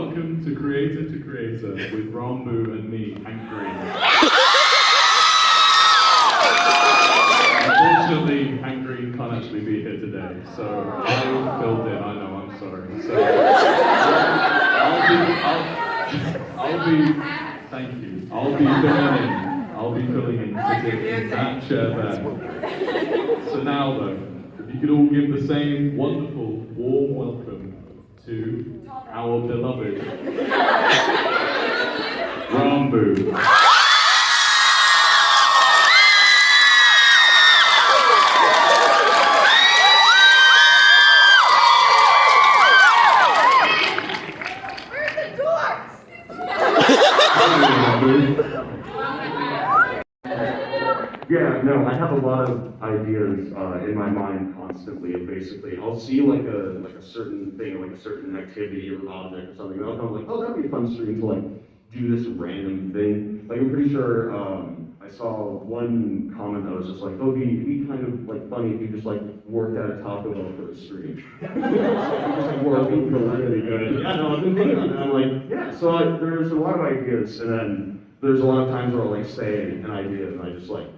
Welcome to Creator with Ranboo and me, Hank Green. Unfortunately, Hank Green can't actually be here today, so I filled in. I know, I'm sorry. So thank you. I'll be filling in sitting in that chair there. So now though, if you could all give the same wonderful, warm welcome to our beloved Ranboo. Yeah, no, I have a lot of ideas in my mind constantly, and basically, I'll see like a certain thing, like a certain activity or object or something, and I'll come like, oh, that'd be a fun stream to like do this random thing. Like I'm pretty sure I saw one comment that was just like, oh, it'd be kind of like funny if you just like worked at a Taco Bell for a stream. Just like working for really good. Yeah, no, I've been thinking on it. I'm like, yeah. So there's a lot of ideas, and then there's a lot of times where I'll like say an idea and I just like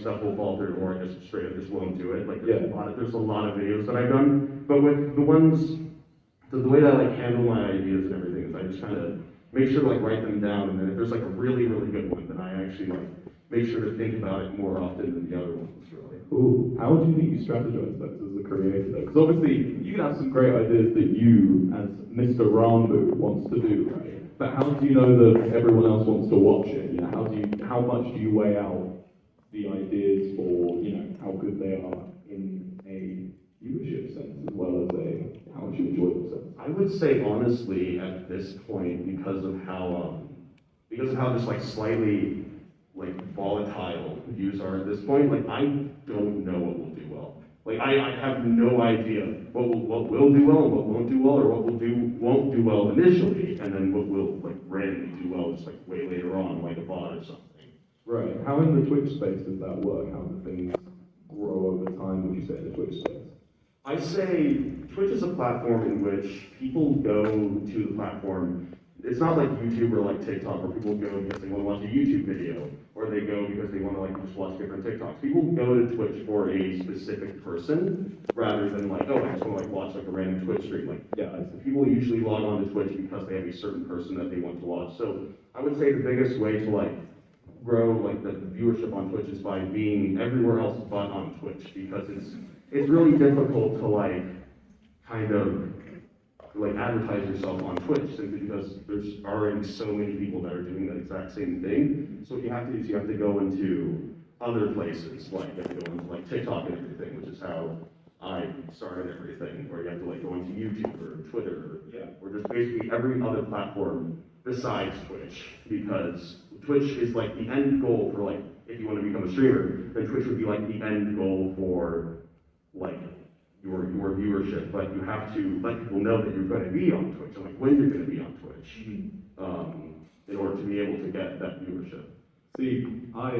stuff will fall through, or I just straight up just won't do it. Like there's a lot of videos that I've done, but with the ones, the way that I like handle my ideas and everything is I just kind of make sure to like write them down, and then if there's like a really good one, then I actually like make sure to think about it more often than the other ones. Really. Ooh, how do you think you strategize that as a creator though? Because obviously you can have some great ideas that you, as Mr. Ranboo, wants to do, right? But how do you know that everyone else wants to watch it? You know, how much do you weigh out the ideas for, you know, how good they are in a viewership sense as well as how much you enjoy themselves? I would say honestly at this point, because of how just like slightly like volatile views are at this point, like I don't know what will do well. Like I have no idea what will do well and what won't do well, or what won't do well initially, and then what will like randomly do well just like way later on, like a bot or something. Right. How in the Twitch space does that work? How do things grow over time, would you say, in the Twitch space? I say Twitch is a platform in which people go to the platform. It's not like YouTube or like TikTok where people go because they want to watch a YouTube video, or they go because they want to like just watch different TikToks. People go to Twitch for a specific person rather than like, oh, I just want to like watch like a random Twitch stream. Like, yeah, people usually log on to Twitch because they have a certain person that they want to watch. So I would say the biggest way to like grow like the viewership on Twitch is by being everywhere else but on Twitch, because it's really difficult to like kind of like advertise yourself on Twitch simply because there's already so many people that are doing that exact same thing. So what you have to do is you have to go into other places, like you have to go into like TikTok and everything, which is how I started everything, or you have to like go into YouTube or Twitter, or just basically every other platform besides Twitch, because Twitch is like the end goal for like, if you want to become a streamer, then Twitch would be like the end goal for like your viewership, but you have to let people know that you're going to be on Twitch, and like when you're going to be on Twitch, in order to be able to get that viewership. See, I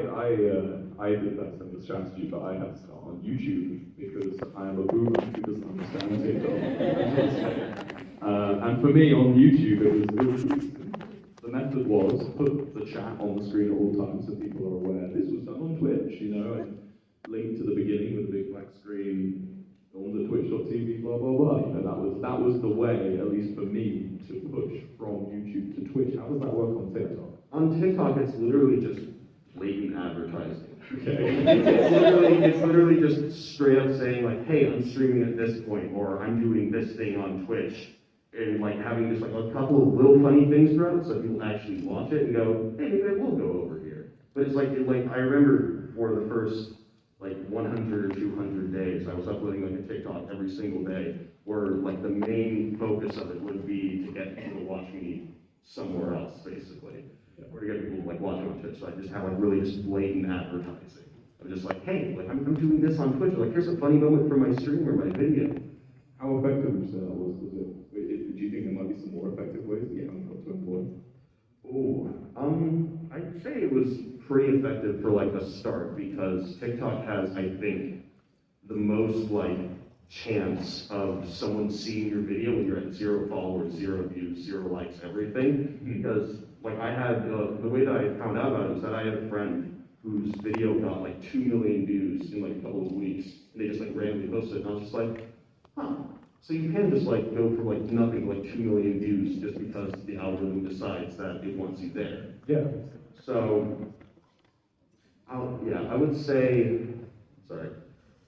did that similar strategy, but I had to start on YouTube because I am a boomer who doesn't understand TikTok. And for me on YouTube, it was the method was put the chat on the screen at all times so people are aware this was done on Twitch, you know, and link to the beginning with a big black screen on the twitch.tv, blah blah blah. You know, that was the way, at least for me, to push from YouTube to Twitch. How does that work on TikTok? On TikTok, it's literally just blatant advertising. Okay. It's literally just straight up saying like, hey, I'm streaming at this point, or I'm doing this thing on Twitch, and like having just like a couple of little funny things throughout, so people actually watch it and go, hey, maybe I will go over here. But it's like I remember for the first like 100 or 200 days, I was uploading like a TikTok every single day, where like the main focus of it would be to get people to watch me somewhere else, basically, or to get people to like watch me on Twitch. So I just have like really just blatant advertising. I'm just like, hey, like I'm doing this on Twitch. Like, here's a funny moment from my stream or my video. How effective would you say that was? Do you think there might be some more effective ways to get people to employ? Oh, I'd say it was pretty effective for like the start, because TikTok has, I think, the most like chance of someone seeing your video when you're at 0 followers, 0 views, 0 likes, everything. Because like I had, the way that I found out about it was that I had a friend whose video got like 2 million views in like a couple of weeks, and they just like randomly posted it, and I was just like, huh. So you can just like go from like nothing to like 2 million views just because the algorithm decides that it wants you there. Yeah. So, I would say, sorry,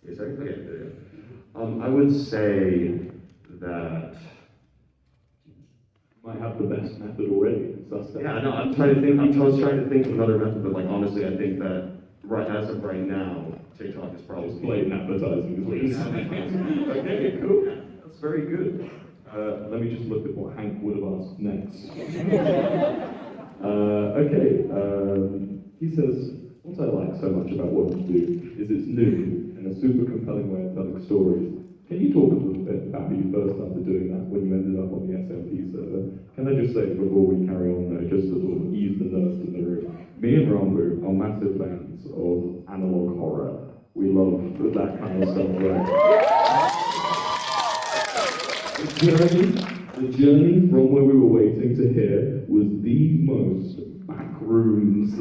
wait a second, okay, there you go. I would say that, Might have the best method already. yeah, no, I'm trying to think, I'm just trying to think of another method, but like honestly, I think that as of right now, TikTok is probably Blatant advertising. Okay, cool. That's very good. Let me just look at what Hank would have asked next. He says, what I like so much about what you do is it's new and a super compelling way of telling stories. Can you talk a little bit about how you first started doing that when you ended up on the SMP server? Can I just say before we carry on though, just to sort of ease the nerves in the room, me and Ranboo are massive fans of analog horror. We love that kind of stuff, right? The journey from where we were waiting to here was the most backrooms,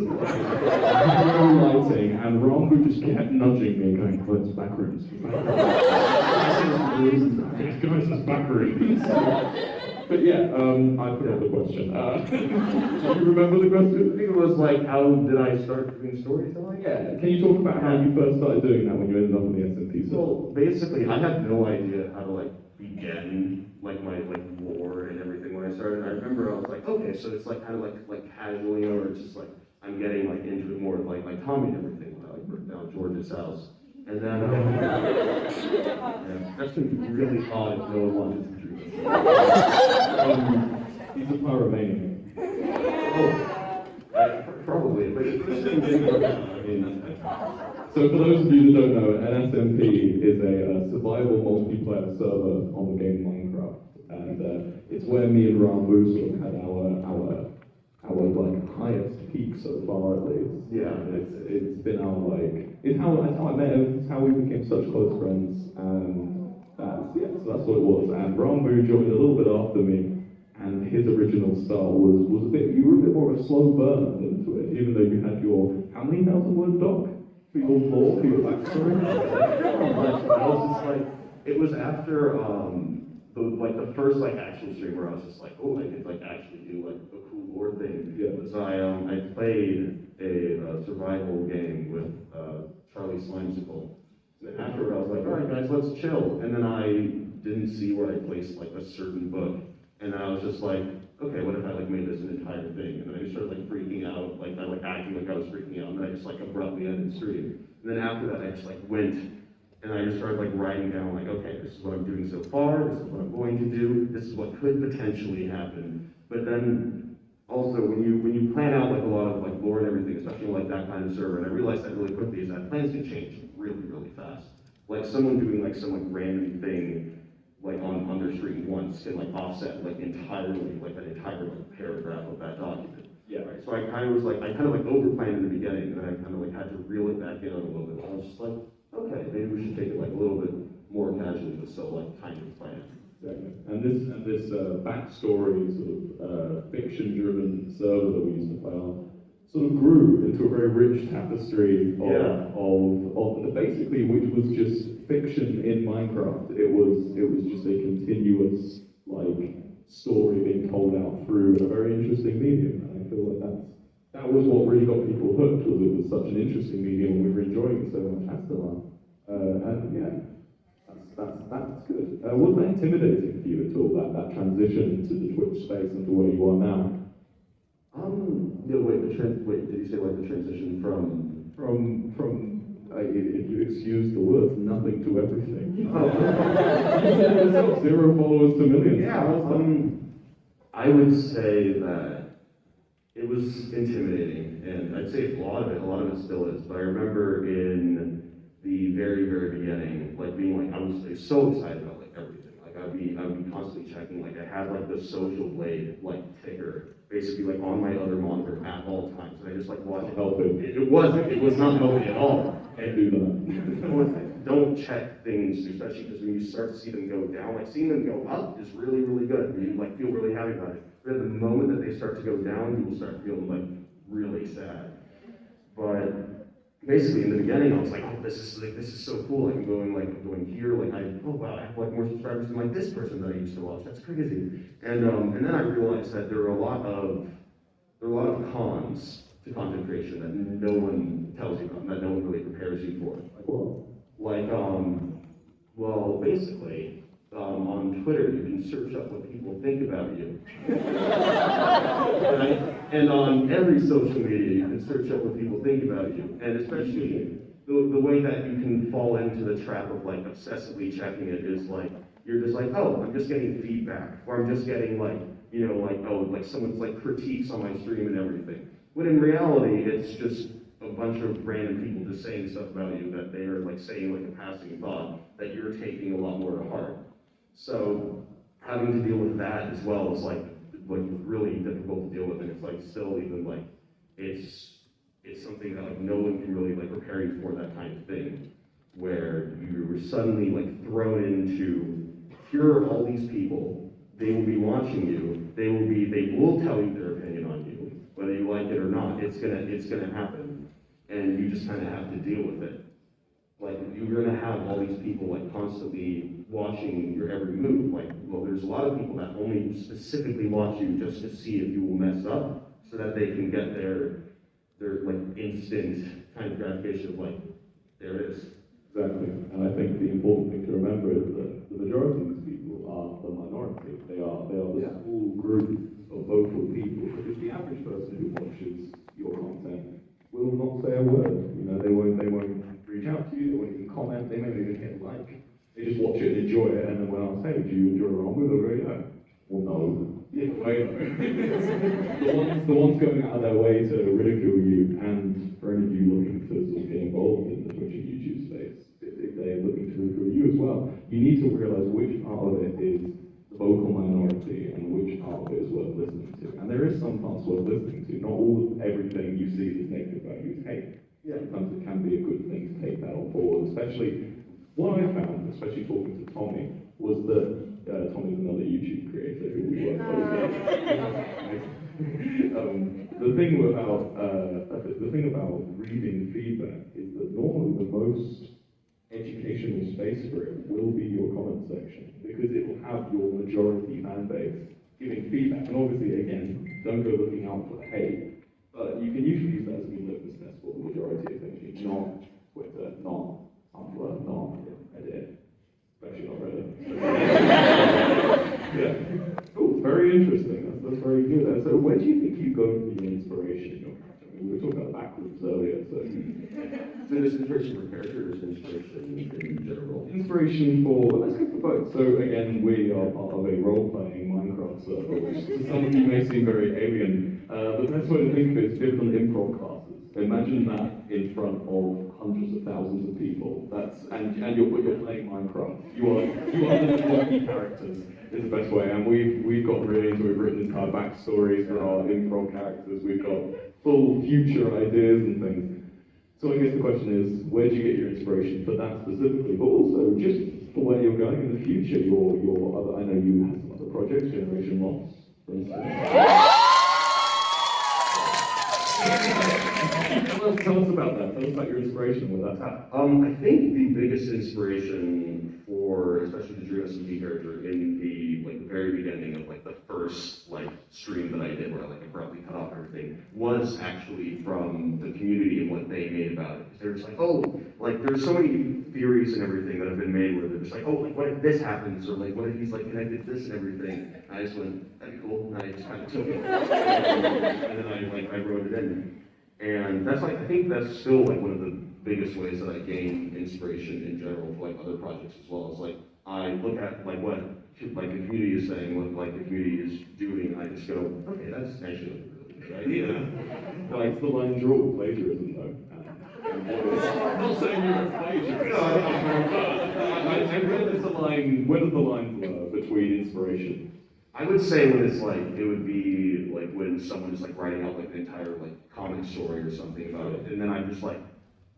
lighting, and Ranboo just kept nudging me, going, "Oh, it's backrooms." Guys, it's backrooms. But yeah, I forgot the question. Do you remember the question? I think it was like, how did I start doing storytelling? Yeah. Can you talk about how you first started doing that when you ended up on the SMP? Well, basically, I had no idea how to like begin like my like lore and everything when I started. I remember I was like, okay, so it's like kind of like casually, or it's just like I'm getting like into it more of like Tommy and everything when I like worked down at George's house. And then yeah, that's been really odd if no one wanted to do this. He's a pyromaniac. Probably, but it didn't work out. I mean, so for those of you that don't know, an SMP is a survival multiplayer server on the game Minecraft, and it's where me and Ranboo sort of had our like highest peak so far at least. Yeah, it's been our like it's how I met him, it's how we became such close friends, and so that's what it was. And Ranboo joined a little bit after me. And his original style was a bit, you were a bit more of a slow burn into it, even though you had your, how many 1,000-word doc for your lore, for your backstory? I was just like, it was after the first like actual stream where I was just like, oh, I could like actually do like a cool lore thing. Yeah. So I played a survival game with Charlie Slimesicle. And after I was like, all right guys, let's chill. And then I didn't see where I placed like a certain book. And then I was just like, okay, what if I like made this an entire thing? And then I just started like freaking out, like I like acting like I was freaking out, and then I just like abruptly ended the stream. And then after that, I just like went and I just started like writing down like, okay, this is what I'm doing so far, this is what I'm going to do, this is what could potentially happen. But then also when you plan out like a lot of like lore and everything, especially like that kind of server, and I realized that really quickly is that plans can change really, really fast. Like someone doing like some like random thing like on their screen once can like offset like entirely like an entire like paragraph of that document. Yeah. Right. So I kind of overplanned in the beginning, and then I kind of like had to reel it back in a little bit. I was just like, okay, maybe we should take it like a little bit more casually, but still like kind of plan. Exactly. And this backstory sort of fiction-driven server that we used to play on sort of grew into a very rich tapestry of basically which was just fiction in Minecraft. It was just a continuous like story being told out through a very interesting medium. And I feel like that was what really got people hooked, was it was such an interesting medium and we were enjoying it so much as to and yeah, that's good. Was that intimidating for you at all, that transition into the Twitch space and to where you are now? Yeah, wait, did you say like the transition from if you excuse the words, nothing to everything? Zero followers to millions. Yeah, I would say that it was intimidating, and I'd say a lot of it still is, but I remember in the very, very beginning, like being like, I was so excited about like everything. Like I would be constantly checking, like I had like the social blade like ticker basically like on my other monitor at all times, and I just like watched it. Helping. It was not helping at all. Can't do that. don't check things, especially because when you start to see them go down, like seeing them go up is really, really good. And you like feel really happy about it. But at the moment that they start to go down, you will start feeling like really sad. But basically in the beginning, I was like, oh, this is so cool. Like I'm going here. Like oh wow, I have like more subscribers than like this person that I used to watch. That's crazy. And then I realized that there are a lot of cons to content creation that no one tells you about, that no one really prepares you for. Like what? Like well, basically, on Twitter you can search up what people think about you. Right? And on every social media you can search up what people think about you. And especially the way that you can fall into the trap of like obsessively checking it is like, you're just like, oh, I'm just getting feedback, or I'm just getting like, you know, like, oh, like someone's like critiques on my stream and everything. When in reality, it's just a bunch of random people just saying stuff about you that they are like saying like a passing thought that you're taking a lot more to heart. So having to deal with that as well is like really difficult to deal with, and it's like still even like it's something that like no one can really like prepare you for, that kind of thing, where you were suddenly like thrown into, here are all these people, they will be watching you, they will tell you their opinion on you, whether you like it or not. It's gonna happen, and you just kind of have to deal with it. Like you're gonna have all these people like constantly watching your every move. Like, well, there's a lot of people that only specifically watch you just to see if you will mess up, so that they can get their like instant kind of gratification of like, there it is. Exactly, and I think the important thing to remember is that the majority of these people are the minority. They are the small group of vocal people. Because the average person who watches your content will not say a word. You know, they won't reach out to you. They won't even comment. They may not even hit like. They just watch it and enjoy it. And then when I say, do you enjoy Ranboo? They'll go, yeah. Well, no. Yeah, wait. the ones going out of their way to ridicule you, and for any of you looking to sort of get involved in the Twitch and YouTube space, if they're looking to ridicule you as well, you need to realize which part of it is the vocal minority and which part of it is worth listening to. And there is some parts worth listening to. Not everything you see that's negative about you is hate. Yeah. Sometimes it can be a good thing to take that on board, especially what I found, especially talking to Tommy, was that Tommy's another YouTube creator who we work closely with. The thing about reading feedback is that normally the most educational space for it will be your comment section, because it will have your majority fan base giving feedback. And obviously, again, don't go looking out for the hate, but you can usually use that as a good litmus test for the majority of things. Not Twitter, not Tumblr, not Reddit. Especially not Reddit. Yeah. Oh, very interesting. That's very good. And so where do you think you go for your inspiration in your character? I mean, we were talking about backwards earlier, so... So there's inspiration for characters, inspiration in general. Inspiration for... Let's go for both. So again, we are part of a role-playing Minecraft server, which to some of you may seem very alien. The best way to think of it is different improv classes. Imagine that in front of hundreds of thousands of people. And you're playing Minecraft. You are the quirky characters is the best way. And we've got really into it. We've written entire backstories for our improv characters. We've got full future ideas and things. So I guess the question is, where do you get your inspiration for that specifically, but also just for where you're going in the future? I know you have some other projects, Generation Loss, for instance. Tell us about that. Tell us about your inspiration with that. I think the biggest inspiration for, especially the Drew S&P character in the very beginning of the first stream that I did, where I abruptly cut off everything, was actually from the community and what they made about it. They're just there's so many theories and everything that have been made where they're just what if this happens, or what if he's connected to this and everything. And I just went, that'd be cool, and I just kind of took it, and then I wrote it in. And that's I think that's still one of the biggest ways that I gain inspiration in general for other projects as well. Is I look at what the community is saying, what the community is doing, and I just go, okay, that's actually a really good idea. It's the line draw plagiarism though. I'm not saying you're a plagiarist. I read there's a line. Where does the line blur between inspiration? I would say when it's it would be when someone is writing out an entire comic story or something about it, and then I'm just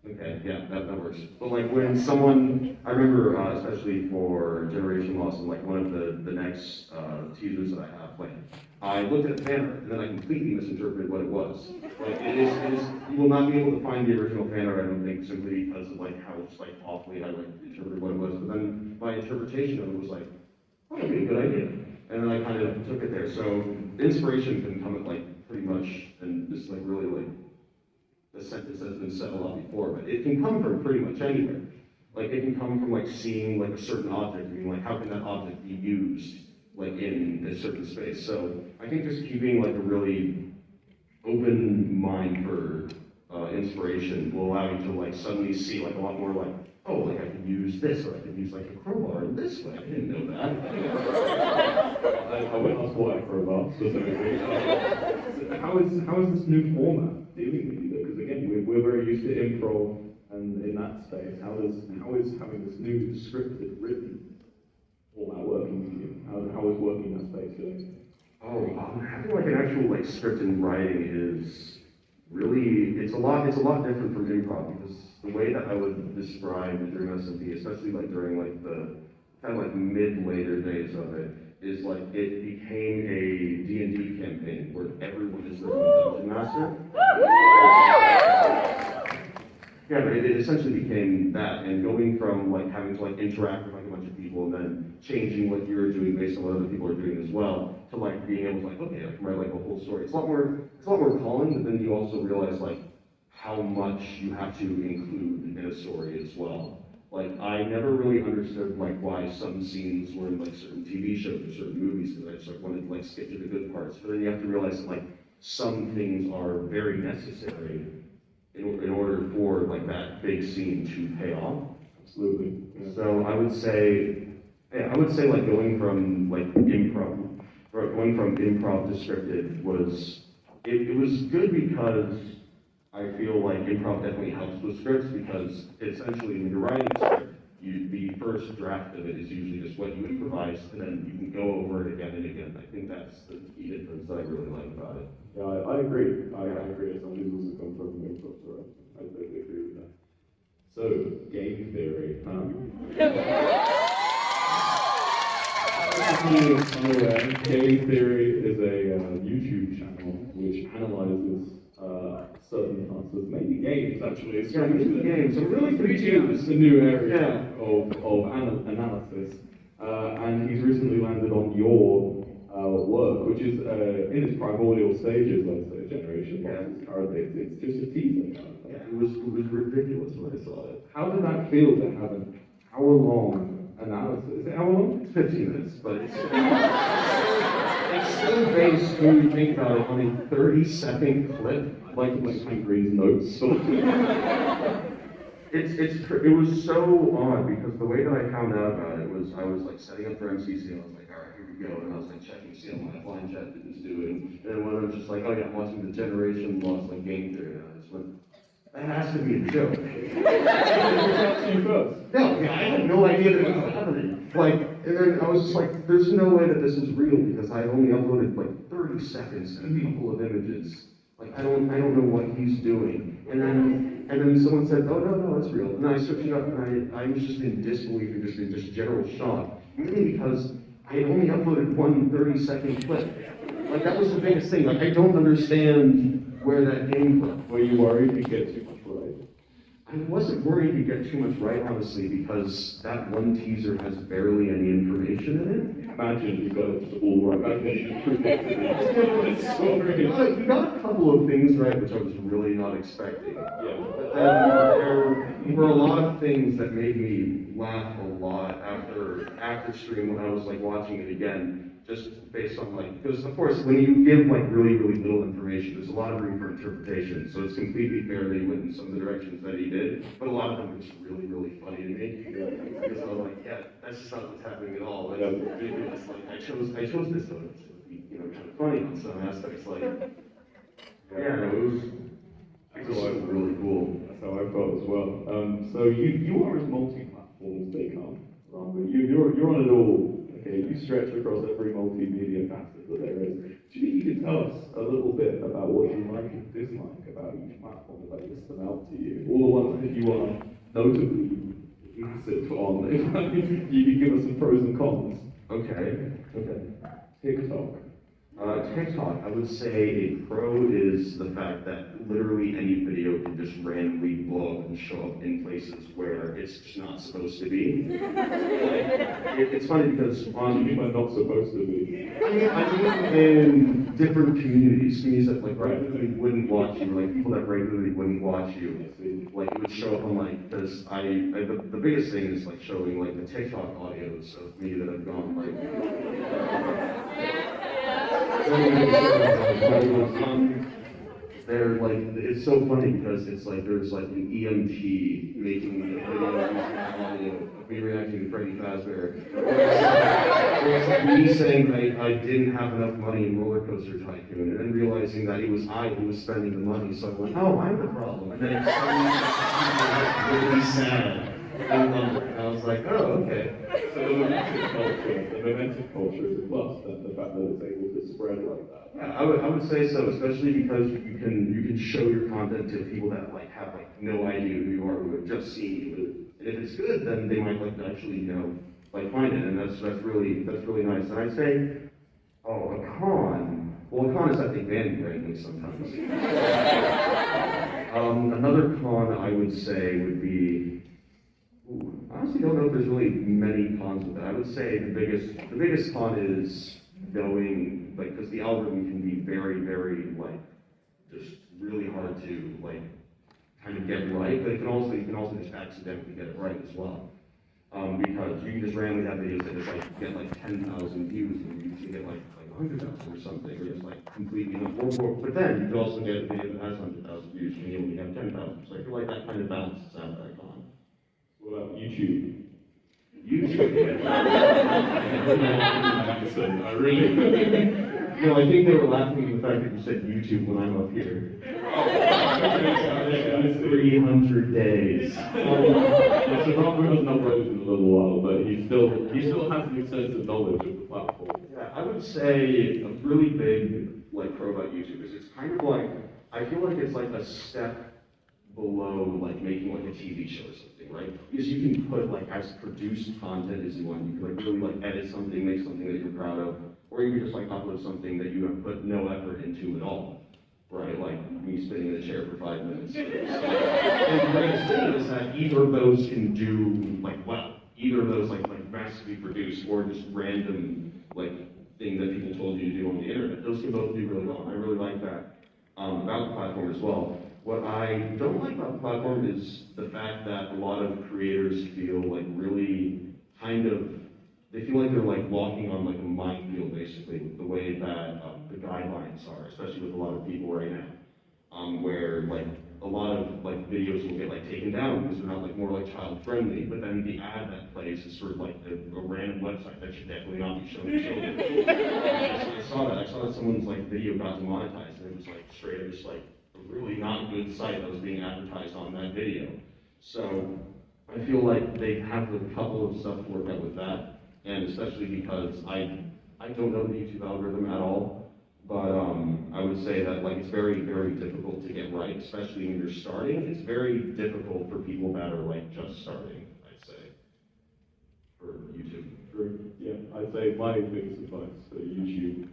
Okay, yeah, that works. But like when someone, I remember, especially for Generation Lost, and like one of the next teasers that I have planned, I looked at the fan art and then I completely misinterpreted what it was. Like you will not be able to find the original fan art, I don't think, simply because of like how just like awfully I like interpreted what it was. But then my interpretation of it was like, oh, that'd be a good idea. And then I kind of took it there. So inspiration can come at like pretty much, and this like really like the sentence has been said a lot before, but it can come from pretty much anywhere. Like it can come from like seeing like a certain object, and being like, how can that object be used like in a certain space? So I think just keeping like a really open mind for inspiration will allow you to like suddenly see like a lot more like, oh, like I can use this, or I can use like a crowbar in this way. I didn't know that. I went ask why for a while, specifically. How is this new format dealing with you? Because again, we're very used to improv, and in that space, how is having this new scripted, written format working for you? How is working in that space doing? Oh, having like an actual like script and writing is really it's a lot different from improv, because the way that I would describe during S&P, especially like during like the kind of like later days of it, is like it became a D&D campaign where everyone is the dungeon master. Yeah, but it essentially became that, and going from like having to like interact with like a bunch of people and then changing what you're doing based on what other people are doing as well, to like being able to like, okay, I can write like a whole story. It's a lot more calling, but then you also realize like how much you have to include in a story as well. Like I never really understood like why some scenes were in like certain TV shows or certain movies, because I just like wanted to like skip to the good parts. But then you have to realize that like some things are very necessary in order for like that big scene to pay off. Absolutely. Yeah. So I would say like going from improv to scripted was it was good, because I feel like improv definitely helps with scripts, because essentially when you're writing a script, the first draft of it is usually just what you improvise, and then you can go over it again and again. I think that's the key difference that I really like about it. Yeah, I agree. I agree. Some people also come from improv, so I totally agree with that. So, game theory. Unaware, game theory is a YouTube channel which analyzes certain answers, mainly games actually. It's mainly games. So really it's a new area of analysis. And he's recently landed on your work, which is in its primordial stages, let's say, Generation Lost. Currently, it's just a teaser. Yeah, it was ridiculous when I saw it. How did that feel to have an hour-long analysis? Is it hour-long? It's 15 minutes, but it's still based, when you think about it, on a 30-second clip. Like Green's notes. It was so odd, because the way that I found out about it was I was like setting up for MCC, and I was like, all right, here we go, and I was like checking to see how my blind chat was doing, and then one of them was just like, oh yeah, I'm watching the Generation Lost like game theory, and I just went, that has to be a joke. No, yeah, I had no idea that it was happening. Like, and then I was just like, there's no way that this is real, because I only uploaded like 30 seconds and a couple of images. Like, I don't know what he's doing. And then someone said, oh, no, that's real. And then I searched it up, and I was just in disbelief and just in just general shock. Mainly because I had only uploaded one 30-second clip. Like, that was the biggest thing. Like, I don't understand where that came from. Were you worried you'd get too much right? I wasn't worried you'd get too much right, honestly, because that one teaser has barely any information in it. Imagine you got it all right. You got a couple of things right, which I was really not expecting. Yeah. But there were a lot of things that made me laugh a lot after stream when I was like watching it again. Just based on like, because of course when you give like really little information, there's a lot of room for interpretation. So it's completely fair that he went in some of the directions that he did, but a lot of them were just really funny to me. Because I was like, yeah, that's just not what's happening at all. That's ridiculous. Like I chose this so it's be, kind of funny on some aspects. Like, yeah, it was really cool. That's how I felt as well. So you are as multi-platform as they come, Ranboo. You're on it all. Okay, you stretch across every multimedia facet that there is. Do you think you could tell us a little bit about what you like and dislike about each platform if I list them out to you? All the ones that you are notably interested on, if you could give us some pros and cons. Okay. TikTok. TikTok, I would say a pro is the fact that literally any video can just randomly blow up and show up in places where it's just not supposed to be. It's funny because What do you mean by not supposed to be? I mean in different communities that like regularly wouldn't watch you, like people that regularly wouldn't watch you, like it would show up on like, because the biggest thing is like showing like the TikTok audios of me that have gone like, they're like, it's so funny because it's like there's like an EMT making a video using audio of me reacting to Freddy Fazbear. It's like me saying that I didn't have enough money in Roller Coaster Tycoon, and then realizing that it was I who was spending the money, so I went, oh, I'm the problem. And then it suddenly really sad. And I was like, oh, okay. So the momentum culture is a plus, the fact that it's able to spread like that. Yeah, I would say so, especially because you can show your content to people that like have like no idea who you are, who have just seen you. And if it's good, then they might like actually like find it, and that's really nice. And I'd say, oh, a con. Well, a con is I think banning randomly sometimes. Another con I would say would be. I honestly don't know if there's really many cons with that. I would say the biggest con is knowing, like, because the algorithm can be very, very, like, just really hard to, like, kind of get right, but you can also just accidentally get it right as well. Because you can just randomly have videos that just, like, get, like, 10,000 views, and you usually get, like 100,000 or something, or just, like, completely, but then you can also get a video that has 100,000 views, and you only have 10,000, so I feel like that kind of balances out that con. What about YouTube? YouTube. I really. No, I think they were laughing at the fact that you said YouTube when I'm up here. 300 days. So Ranboo hasn't uploaded in a little while, but he still has an extensive knowledge of the platform. Yeah, I would say a really big like pro about YouTube is it's kind of like, I feel like it's like a step below like making like a TV show or something, right? Because you can put like as produced content as you want. You can like really like edit something, make something that you're proud of, or you can just like upload something that you have put no effort into at all, right? Like me sitting in a chair for 5 minutes. And the greatest thing is that either of those can do like well. Either of those like massively produced or just random like thing that people told you to do on the internet. Those can both do really well. I really like that about the platform as well. What I don't like about the platform is the fact that a lot of creators feel like really they feel like they're like walking on like a minefield basically with the way that the guidelines are, especially with a lot of people right now, where like a lot of like videos will get like taken down because they're not like more like child friendly, but then the ad that plays is sort of like a random website that should definitely not be shown to children. I saw that someone's like video got demonetized and it was like straight up just like really not good site that was being advertised on that video. So I feel like they have a couple of stuff to work out with that, and especially because I don't know the YouTube algorithm at all, but I would say that like it's very, very difficult to get right, especially when you're starting. It's very difficult for people that are like just starting, I'd say, for YouTube. True. Yeah, I'd say my biggest advice for YouTube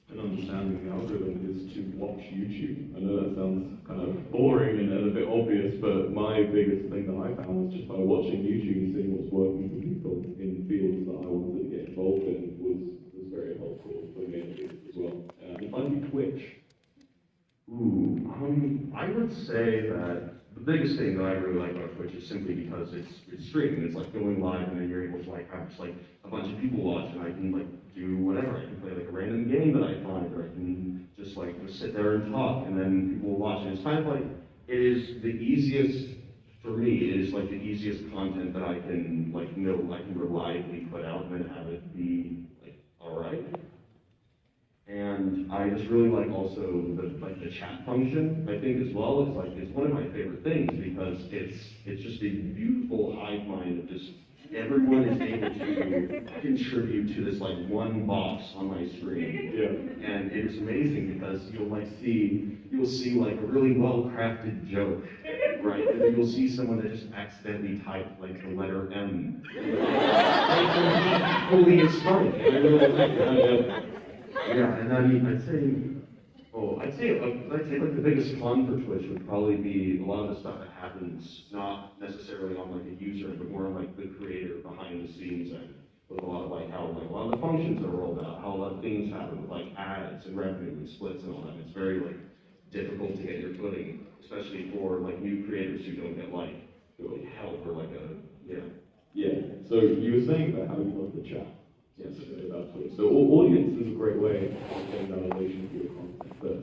and understanding the algorithm is to watch YouTube. I know that sounds kind of boring and a bit obvious, but my biggest thing that I found was just by watching YouTube and seeing what's working for people in fields that I wanted to get involved in was very helpful for me as well. And finally, Twitch. I would say that the biggest thing that I really like about Twitch is simply because it's streaming. It's like going live, and then you're able to like have just like a bunch of people watch, and I can like do whatever. I can play like a random game that I find, or I can just like sit there and talk, and then people will watch. And it's kind of like it is the easiest for me. It is like the easiest content that I can like know I can reliably put out and then have it be like all right. And I just really like also the chat function. I think as well it's one of my favorite things because it's just a beautiful hive mind of just everyone is able to contribute to this like one box on my screen. Yeah. And it is amazing because you'll see like a really well-crafted joke, right? And then you'll see someone that just accidentally typed like the letter M. Holy, it's funny. And I really like that. Yeah, and I mean, I'd say like the biggest fun for Twitch would probably be a lot of the stuff that happens not necessarily on like a user, but more on like the creator behind the scenes and with a lot of like how like a lot of the functions are rolled out, how a lot of things happen with like ads and revenue and splits and all that. It's very like difficult to get your footing, especially for like new creators who don't get like help or like Yeah. So you were saying about how you love the chat. Yes. About Twitter. So audience is a great way of getting validation for your content, but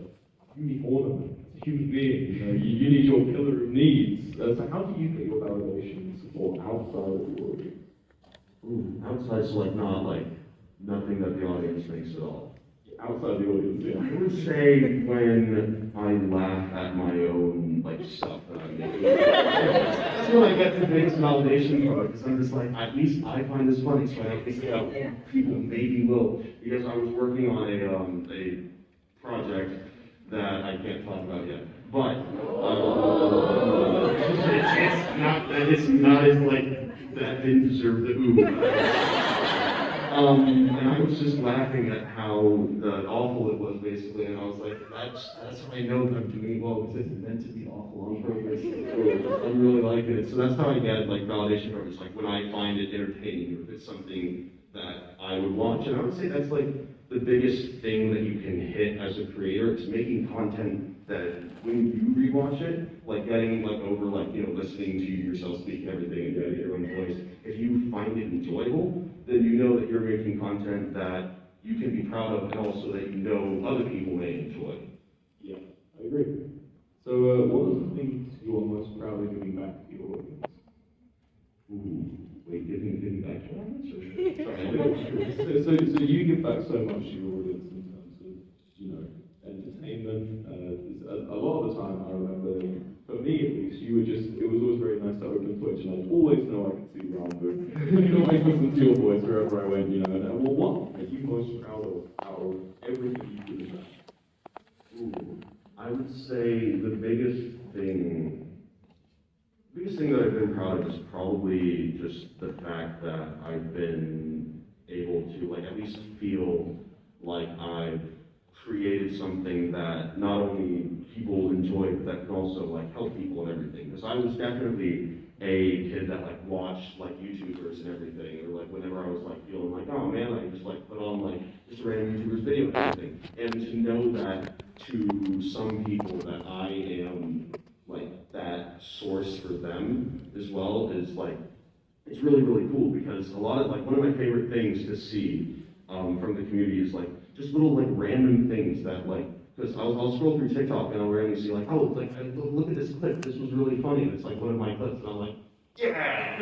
you need ornament. As a human being, you need your pillar of needs. So how do you get your validation and support outside of the audience? outside, so like not like nothing that the audience thinks at all. Outside the audience, yeah. I would say when I laugh at my own like stuff that I make. That's when I get the biggest validation from it, because I'm just like, at least I find this funny, so I think that people maybe will. Because I was working on a project that I can't talk about yet, but it's not as like that didn't deserve the ooh. And I was just laughing at how awful it was, basically, and I was like, that's how I know that I'm doing well, because it's meant to be awful on purpose. I'm really liking it. So that's how I get like validation from it. It's like when I find it entertaining, or if it's something that I would watch. And I would say that's like the biggest thing that you can hit as a creator. It's making content that when you rewatch it, like getting like over like, you know, listening to yourself speak and everything and getting your own voice, if you find it enjoyable, then you know that you're making content that you can be proud of, and also that you know other people may enjoy. Yeah, I agree. So what are the things you are most proud of giving back to your audience? Wait, giving back to our audience? Sorry, so you give back so much to your audience in terms of, you know, entertainment. A lot of the time, I remember, for me at least, it was always very nice to open Twitch, and I'd always know I could see Ranboo. I could always listen to your voice wherever I went, you know. And well, what are you most proud of out of everything you do? I would say the biggest thing that I've been proud of is probably just the fact that I've been able to, like, at least feel like I've created something that not only people enjoy, but that can also like help people and everything. Because I was definitely a kid that like watched like YouTubers and everything, or like whenever I was like feeling like, oh man, I can just like put on like just a random YouTuber's video and everything. And to know that to some people that I am like that source for them as well is like, it's really, really cool, because a lot of like, one of my favorite things to see from the community is like just little like random things that like, because I'll scroll through TikTok and I'll randomly see like, oh, like look at this clip, this was really funny, and it's like one of my clips, and I'm like, yeah,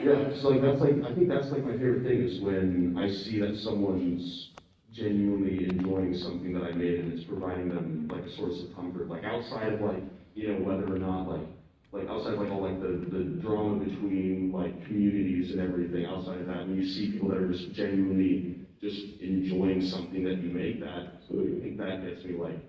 yeah. So like that's like, I think that's like my favorite thing is when I see that someone's genuinely enjoying something that I made, and it's providing them like a source of comfort, like outside of like, you know, whether or not like outside of like all like the drama between like communities and everything. Outside of that, when you see people that are just genuinely just enjoying something that you make, that, so I think that gets me like,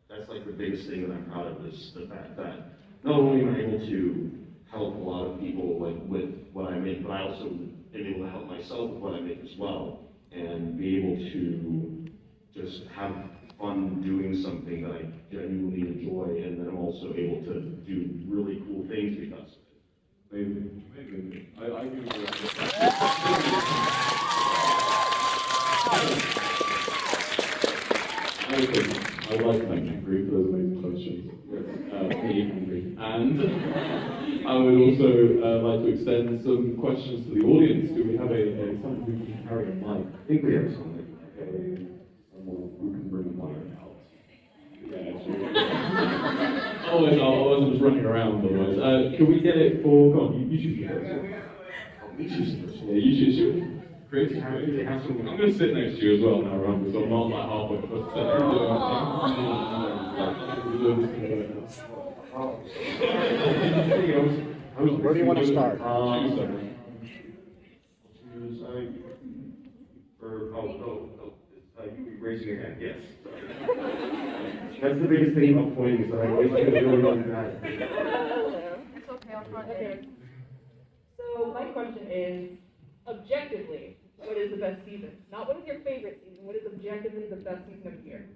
that's like the biggest thing that I'm proud of, is the fact that not only am I able to help a lot of people like with what I make, but I also am able to help myself with what I make as well, and be able to just have fun doing something that I genuinely enjoy, and then I'm also able to do really cool things because of it. Amazing. I give you I'd like to thank you for those amazing questions. And I would also like to extend some questions to the audience. Do we have someone who can carry a mic? I think we have something. Someone who can bring a mic out. Yeah, sure. Otherwise I'm just running around. Otherwise, can we get it for? Go on, you choose first. Oh, me choose first. Yeah, you choose. Creative. I'm going to sit next to you as well now, Ron, because I'm not like halfway across the Where do you want to start? You raising your hand, yes. That's the biggest thing about pointing, is that I always get really, really bad. It's okay, I'll try it. So my question is, objectively, what is the best season? Not what is your favorite season, what is objectively the best season of the year?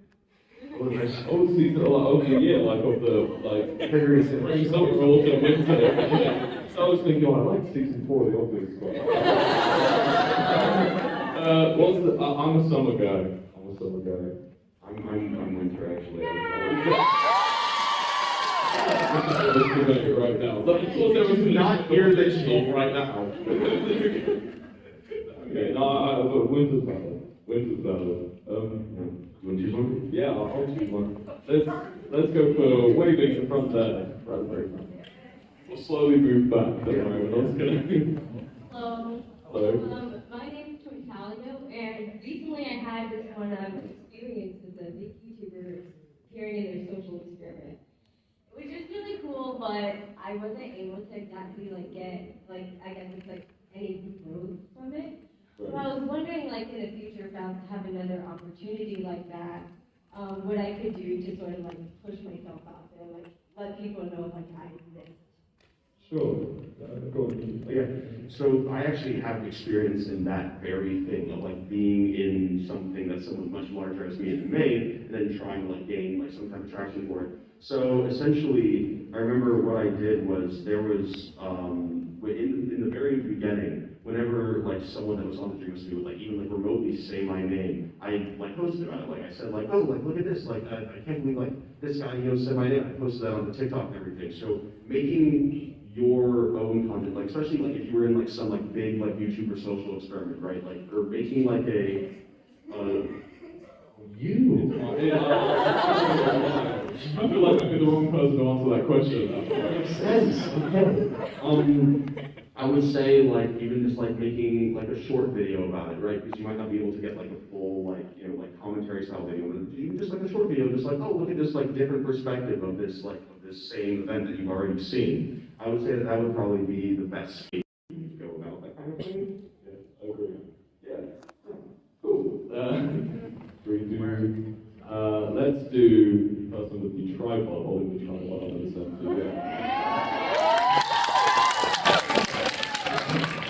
Oh, season, of the year, like of the, spring, summer, autumn, winter. So I was thinking, I like season 4 of The Office. I'm a summer guy. I'm winter, actually. Right now. There was not hear this shit right now. Okay, no, winter's better. Winter's better. You want to choose one? Yeah, I'll choose one. Let's go for waving in front there. Right. We'll slowly move back. Hello. My name is Tontalio, and recently I had this one experience with a big YouTuber appearing in their social experiment. It was just really cool, but I wasn't able to exactly get any growth from it. So I was wondering, in the future, if I was to have another opportunity like that, what I could do to sort of push myself out there, let people know I exist. Sure. Go on. Yeah. So I actually have experience in that very thing of being in something that someone much larger as me has made, and then trying to gain some type of traction for it. So essentially, I remember what I did was there was in the very beginning, whenever someone that was on the Dream Studio would even remotely say my name, I posted about it. I said look at this, I can't believe this guy said my name. I posted that on the TikTok and everything. So making your own content, especially if you were in some big YouTube or social experiment, right? Or making you. I feel like I'm the wrong person to answer that question. Makes sense. Okay. I would say even just making a short video about it, right? Because you might not be able to get a full commentary style video, but even just a short video, just oh, look at this different perspective of this this same event that you've already seen. I would say that would probably be the best way to go about that kind of thing. Yeah, I agree. Yeah. Cool. Let's do the person with the tripod, holding the tripod on the center.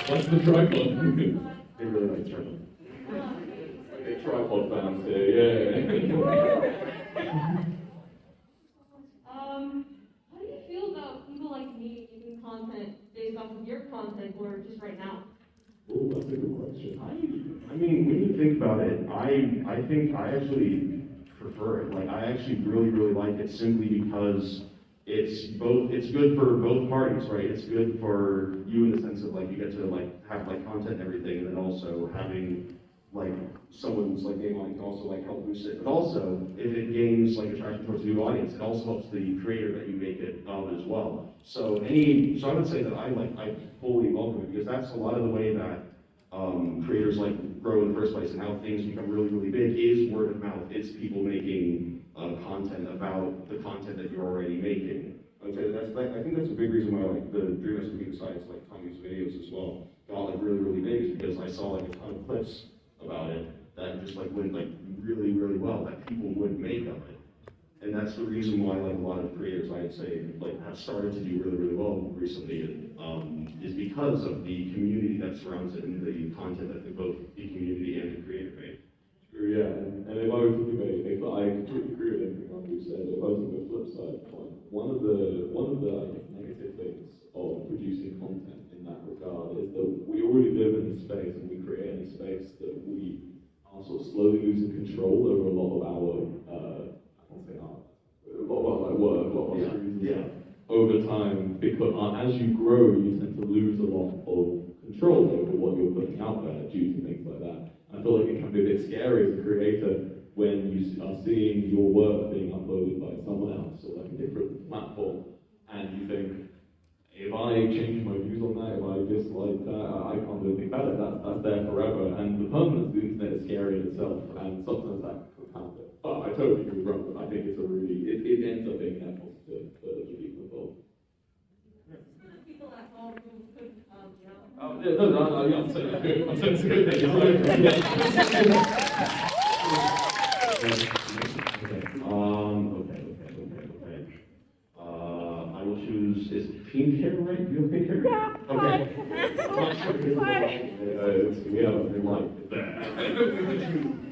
What's the tripod? They really like tripod. Okay, tripod fans here, yeah. How do you feel about people like me making content based off of your content or just right now? Oh, that's a good question. I mean, when you think about it, I think I actually prefer it. I actually really like it simply because it's good for both parties, right? It's good for you in the sense of you get to have content and everything, and then also having someone's name on it can also help boost it. But also, if it gains attraction towards a new audience, it also helps the creator that you make it of as well. So I would say that I fully welcome it, because that's a lot of the way that creators grow in the first place, and how things become really big is word of mouth. It's people making content about the content that you're already making. I would say I think that's a big reason why the Dream SMB, besides Tommy's videos as well, got really big, is because I saw a ton of clips about it that just went really well, that people would make of it. And that's the reason why a lot of creators, I'd say, have started to do really well recently, is because of the community that surrounds it and the content that both the community and the creator make. Yeah, and if I were to debate, if I completely agree with everything Ranboo said, if I was on the flip side, one of the negative things of producing content in that regard is that we already live in a space, and we create in a space that we are sort of slowly losing control over a lot of our, I can't say art, a lot of our work, a lot of our series and stuff over time, because as you grow, you tend to lose a lot of control over what you're putting out there due to things like that. I feel like it can be a bit scary as a creator when you are seeing your work being uploaded by someone else or a different platform, and you think, if I change my views on that, if I dislike that, I can't do anything about it. That's there forever, and the permanence of the internet is scary in itself, and sometimes that can counter. But I totally agree with Ranboo. I think it ends up being net positive for the people involved. People at home who could, Yeah, no, yeah, I'm saying it's good. I'm saying it's good. Okay. I will choose, is pink hair right? You have pink hair? Yeah. Okay. We have a light.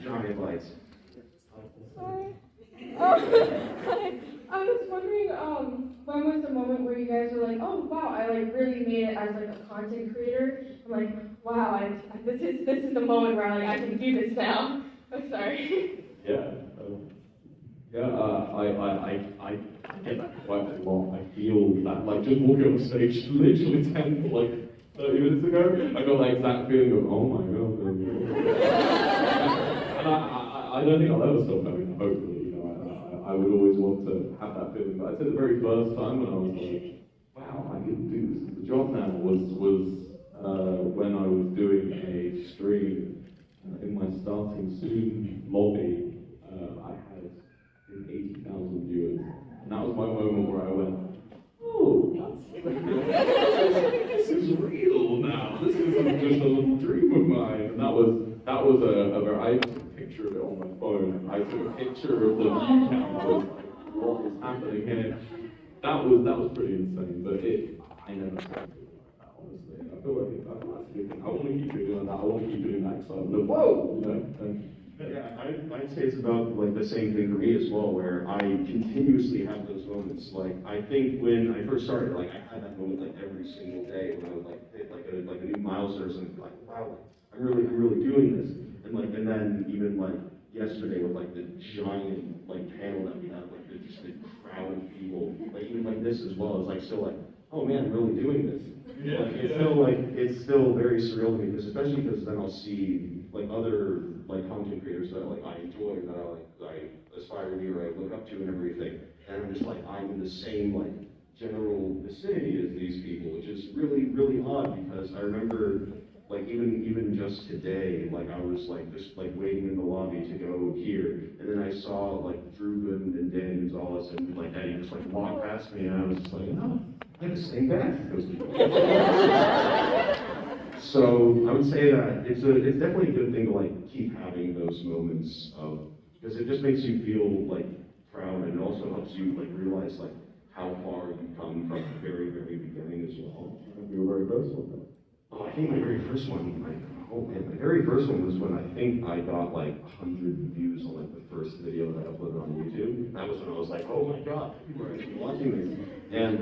Giant lights. Hi. Hi. I was wondering, when was the moment where you guys were like, oh wow, I like really made it as like a content creator? I'm like, wow, this is the moment where I can do this now. I'm sorry. Yeah. I get that quite a lot. I feel that, like, just walking on stage literally 10, like, 30 minutes ago, I got that exact feeling of, oh my god. And I don't think I'll ever stop having that, hopefully, you know, I would always want to have that feeling. But I'd say the very first time when I was like, wow, I can do this as a job now, was when I was doing a stream in my starting soon lobby. I had 80,000 viewers. And that was my moment where I went, oh, this is real now. This isn't just a little dream of mine. And that was a very, I took a picture of it on my phone. I took a picture of the view count. I was like, what is happening here? That was pretty insane, but I never stopped doing that, honestly. I feel like that's a good thing. I want to keep doing that. I want to keep doing that excitement of, whoa, you know? Yeah, I'd say it's about like the same thing for me as well, where I continuously have those moments. Like I think when I first started, like I had that moment like every single day when I would like hit like a new milestone or something. Like wow, I'm really doing this. And then even like yesterday with like the giant like panel that we had, like just the crowd of people, like even like this as well, is like still like, oh man, I'm really doing this. Yeah. Like it's still very surreal to me, because especially because then I'll see like other like content creators that like I enjoy, that I aspire to be or I look up to and everything, and I'm just like I'm in the same like general vicinity as these people, which is really odd, because I remember like even just today, like I was like just like waiting in the lobby to go here, and then I saw like Drew and Dan Gonzalez and like Eddie just like walk past me, and I was just like, oh, I have the same badge as those people. So I would say that it's definitely a good thing to like keep having those moments of, because it just makes you feel like proud, and it also helps you like realize like how far you've come from the very beginning as well. Your very first one, though. Oh, I think my very first one, my very first one was when I think I got like 100 views on like the first video that I uploaded on YouTube. That was when I was like, oh my god, people are actually watching this. And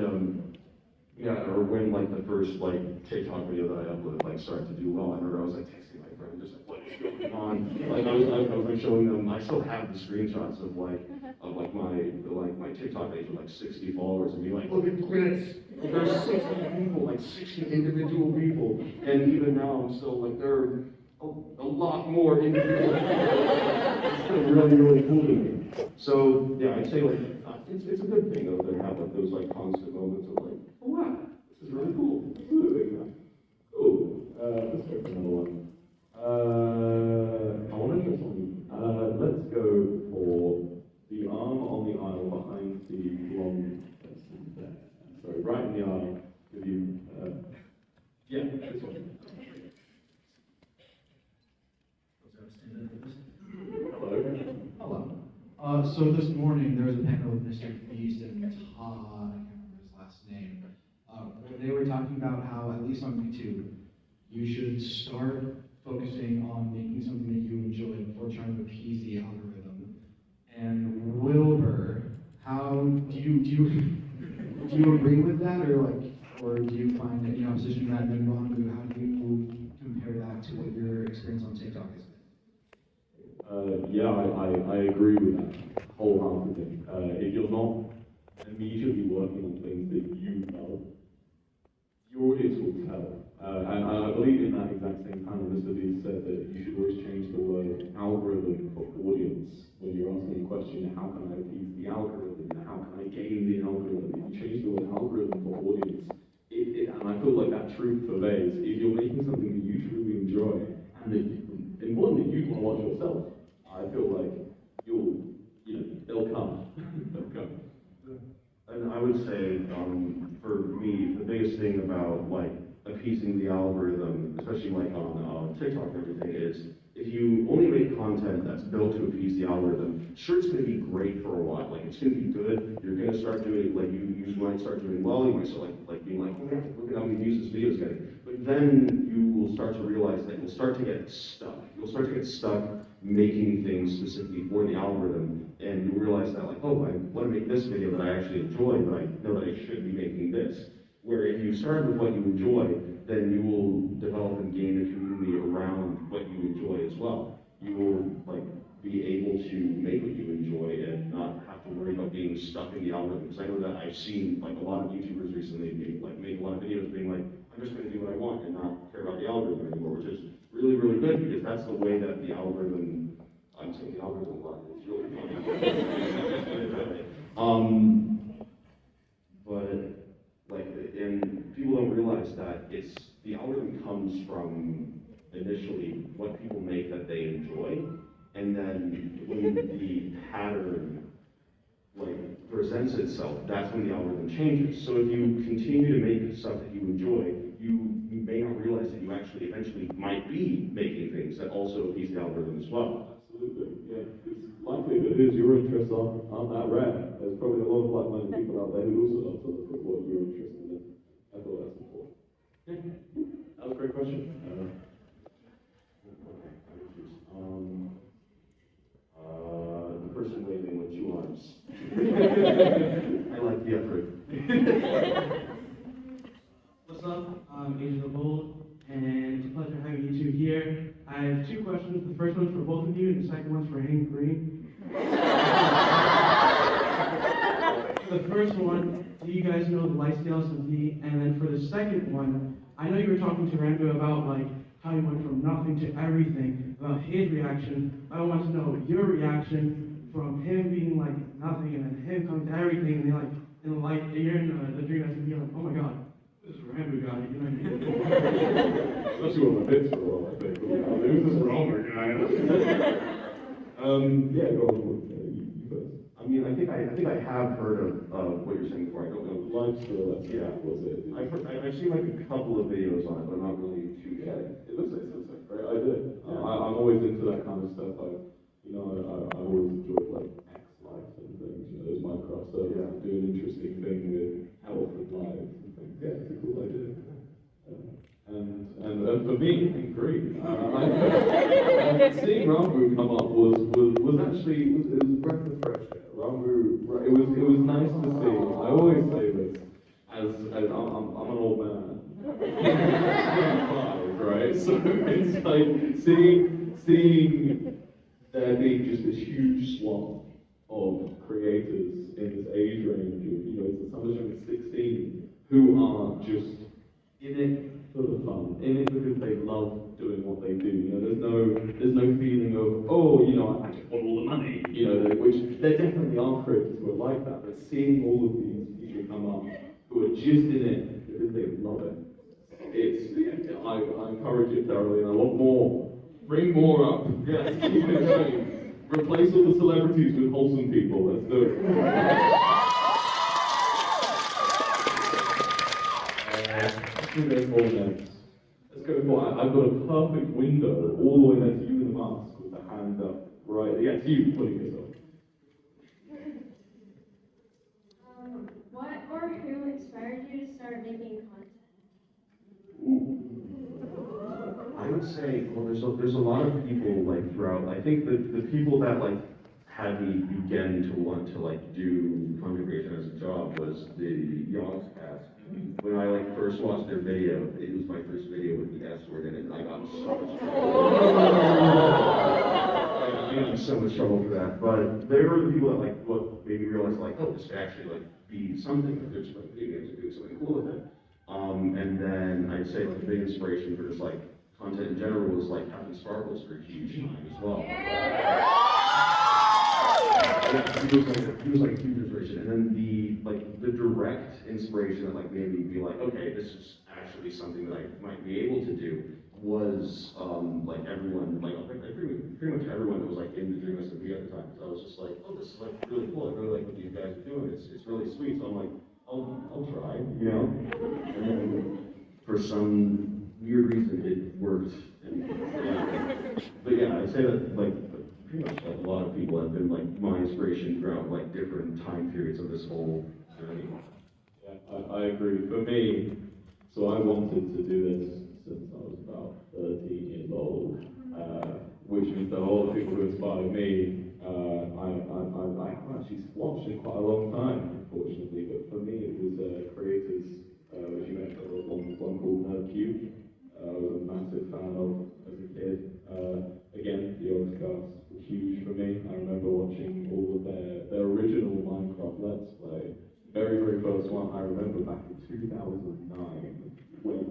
yeah, or when like the first like TikTok video that I uploaded like started to do well. I remember I was like texting my friend, just like, what is going on? Like I was like showing them. I still have the screenshots of my TikTok page with like 60 followers, and be like, look at this. There's 60 people, like 60 individual people, and even now I'm still like there are a lot more individual people. It's still really cool to me. So yeah, I'd say like it's a good thing though to have like those like constant moments of like, oh wow, this is really cool. Cool. Let's go for another one. I want to try something. Let's go for the arm on the aisle behind the blonde person there. So right in the aisle, give you, yeah, this one. Hello. So this morning there was a panel with Mr. Beast and Taha, I can't remember his last name. Where they were talking about how, at least on YouTube, you should start focusing on making something that you enjoy before trying to appease the algorithm. And Wilbur, how do you agree with that, or do you find any opposition to that? And then Ranboo, how do you compare that to what your experience on TikTok is? Yeah, I agree with that wholeheartedly. If you're not immediately working on things that you know, your audience will tell. And I believe in that exact same panel, Mr. B said that you should always change the word algorithm for audience. When you're asking a question, how can I appease the algorithm? How can I game the algorithm? If you change the word algorithm for audience, and I feel like that truth pervades. If you're making something that you truly enjoy, and importantly, you want to watch yourself, I feel like they'll come. They'll come. And I would say, for me, the biggest thing about like appeasing appeasing the algorithm, especially like on TikTok and everything, is if you only make content that's built to appease the algorithm, sure, it's going to be great for a while. Like, it's going to be good. You're going to start doing, like, you might start doing well. You might start, like being like, oh, look at how many views this video is getting. But then you will start to realize that you'll start to get stuck. You'll start to get stuck making things specifically for the algorithm. And you'll realize that, like, oh, I want to make this video that I actually enjoy, but I know that I should be making this. Where if you start with what you enjoy, then you will develop and gain a community around what you enjoy as well. You will like be able to make what you enjoy and not have to worry about being stuck in the algorithm. Because I know that I've seen like a lot of YouTubers recently make a lot of videos being like, I'm just going to do what I want and not care about the algorithm anymore, which is really, really good because that's the way that the algorithm. I'm saying the algorithm a lot. It's really funny. But like, and people don't realize that it's the algorithm comes from initially what people make that they enjoy, and then when the pattern like presents itself, that's when the algorithm changes. So if you continue to make stuff that you enjoy, you may not realize that you actually eventually might be making things that also appease the algorithm as well. Absolutely, yeah. It's likely that your interests aren't that rare. There's probably a lot of like-minded people out there who also love to look at what you're interested in. I thought that's important. Yeah, that was a great question. The person waving with 2 arms. I like the effort. What's up? I'm Agent of Bold, and it's a pleasure having you two here. I have 2 questions. The first one's for both of you, and the second one's for Hank Green. The first one, do you guys know the lifestyles of me? And then for the second one, I know you were talking to Ranboo about like how he went from nothing to everything, about his reaction. I want to know your reaction from him being like nothing and then him coming to everything, and then like in the light, you're in the dream and you're like, oh my god, this is Ranboo guy, you know what I mean? Especially when my bits for a while, I think. Who's this Romer guy? Yeah, go on. You first. I mean, I think I have heard of what you're saying before. I don't know. Lifestyle, Yeah, was it? I've seen like a couple of videos on it, but not really too. Yeah, it looks like right? I did. I'm always into that kind of stuff. I always enjoyed like X life and things. You know, those Minecraft servers do an interesting thing with health and lives and things. Yeah, it's a cool idea. And for me, in Greek, seeing Ranboo come up was actually it was a breath of fresh air. Ranboo, it was nice to see. I always say this as I'm an old man. Right? So it's like seeing there being just this huge swath of creators in this age range of, you know, some of them 16 who are just in it for the fun, in it because they love doing what they do. You know, there's no feeling of, oh, you know, I just want all the money, you know, which there definitely are creators who are like that, but seeing all of these people come up who are just in it because they love it. I encourage it thoroughly, and I want more. Bring more up. Yes, keep it going. Replace all the celebrities with wholesome people. Let's do it. Let's go for I've got a perfect window all the way there to you in the mask with the hand up. Right, yeah, it's you putting yourself. What or who inspired you to start making content? I would say, well, there's a lot of people like throughout. I think the people that like had me begin to want to like do content creation as a job was the Yogs cast. When I like first watched their video, it was my first video with the S word in it, and I got so much trouble. So much trouble for that. But they were the people that like what made me realize like, oh, this could actually like be something. Like, there's like video games and do something cool with it. And then I'd say like, the big inspiration for just like content in general was like Captain Sparkles for a huge time as well. He was like a huge inspiration, and then the direct inspiration that like made me be like, okay, this is actually something that I might be able to do was like everyone, like pretty much everyone that was like in the Dream SMP at the time. So I was just like, oh, this is like really cool. I really like what these guys are doing. It's really sweet. So I'm like, I'll try, you know. And then for some weird reason it worked. And, yeah. But yeah, I'd say that like pretty much like a lot of people have been like my inspiration throughout like different time periods of this whole journey. Yeah, I agree. For me, so I wanted to do this since I was about 13 years old, which means that all the people who inspired me, I haven't actually watched in quite a long time, unfortunately, but for me it was creators, which you mentioned, one called Ranboo. I was a massive fan of as a kid. Again, the Oxcast was huge for me. I remember watching all of their original Minecraft Let's Play. Very, very first one, I remember back in 2009, when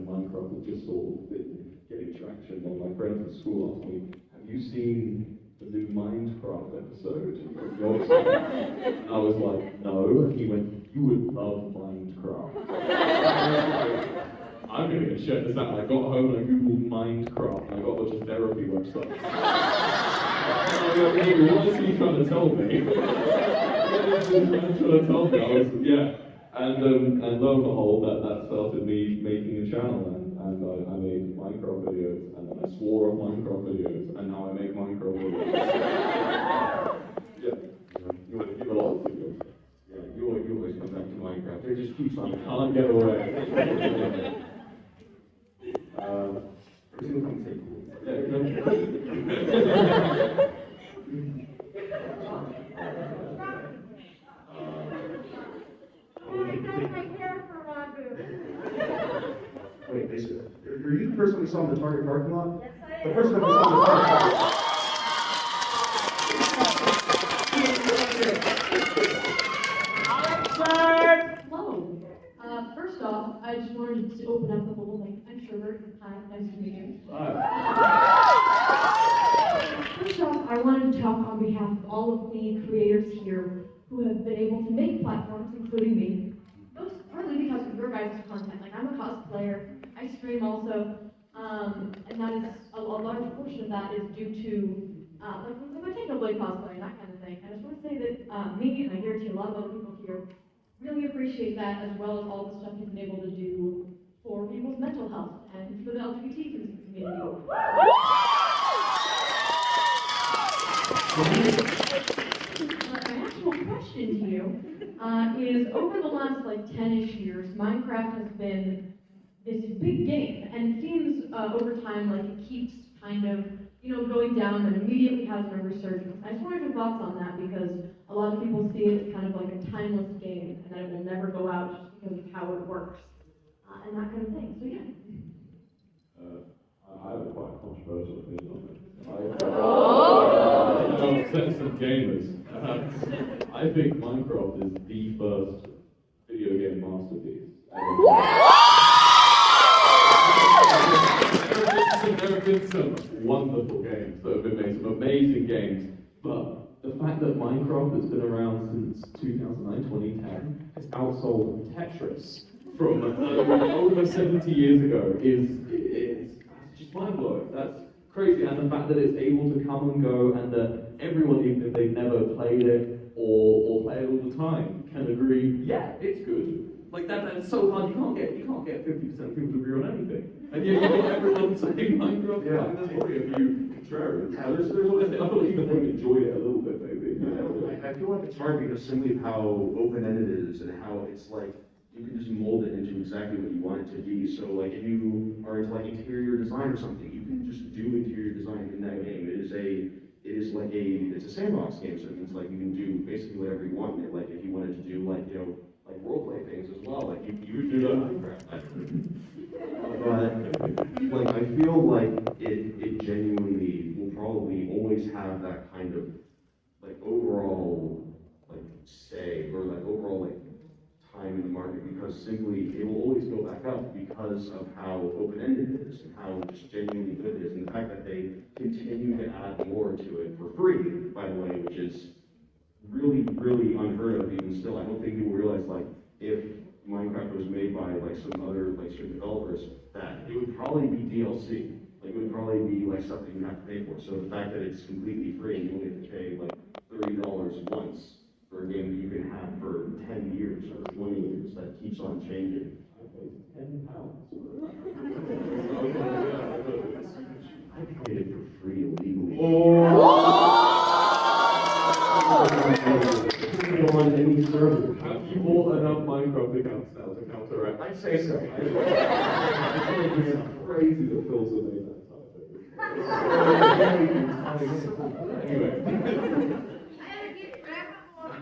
Minecraft was just sort of getting traction. One of my friends at school asked me, have you seen the new Minecraft episode of yours? And I was like, no. And he went, you would love Minecraft. I'm going to check this out. I got home and I googled Minecraft and I got a bunch of therapy websites. What is he trying to tell me? What is he trying to tell me? Yeah. And lo and behold, that started me making a channel, and I made Minecraft videos, and then I swore off Minecraft videos, and now I make Minecraft videos. Yeah, you want to give a lot of videos. Yeah, you always come back to Minecraft. It just keeps on. Can't get away. Every single time say cool. Wait, are you the person we saw in the Target parking lot? Yes, I am. The person that we saw in the Target parking lot. Hello. First off, I just wanted to open up the whole thing. I'm Sherbert. Hi, nice to meet you. First off, I wanted to talk on behalf of all of the creators here who have been able to make platforms, including me. Most partly because of your guys' content. Like, I'm a cosplayer, I stream also, and that is a large portion of that is due to like my Technoblade cosplay and that kind of thing. And I just want to say that me, and I guarantee a lot of other people here, really appreciate that, as well as all the stuff you've been able to do for people's mental health and for the LGBT community. My actual question to you is, over the last like 10-ish years, Minecraft has been this big game, and it seems over time like it keeps kind of going down and immediately has a resurgence. I just wanted your thoughts on that, because a lot of people see it as kind of like a timeless game and that it will never go out just because of how it works and that kind of thing. So yeah. I have a quite controversial opinion on it. I'm sense of gamers. I think Minecraft is the first video game masterpiece. There have been some wonderful games that have been made, some amazing games, but the fact that Minecraft has been around since 2009, 2010, has outsold Tetris from over 70 years ago is just mind-blowing. That's crazy, and the fact that it's able to come and go, and that everyone, even if they've never played it or play it all the time, can agree, yeah, it's good. Like that's so hard. You can't get 50% of people to agree on anything, and yet you've got everyone saying Minecraft. Yeah, there's probably a few contrarians. I feel like even they enjoyed it a little bit, maybe. Yeah, I feel like it's hard because simply of how open-ended it is and how it's like you can just mold it into exactly what you want it to be. So like if you are into like interior design or something, you can just do interior design in that game. It's a sandbox game, so it means like you can do basically whatever you want. Like if you wanted to do like role play things as well, like you would do that in Minecraft. But like I feel like it genuinely will probably always have that kind of like overall like say or like overall like time in the market, because simply it will always go back up because of how open-ended it is and how just genuinely good it is, and the fact that they continue to add more to it for free, by the way, which is really, really unheard of even still. I don't think people realize like if Minecraft was made by like some other like certain developers, that it would probably be DLC. Like it would probably be like something you have to pay for. So the fact that it's completely free and you only have to pay like $30 once for a game that you can have for 10 years or 20 years that keeps on changing. change it? I weigh 10 pounds. I played it for free illegally. On any server. Have you bought enough Minecraft accounts now to counteract? I'd say so. It's crazy that Phil's made that type. Anyway.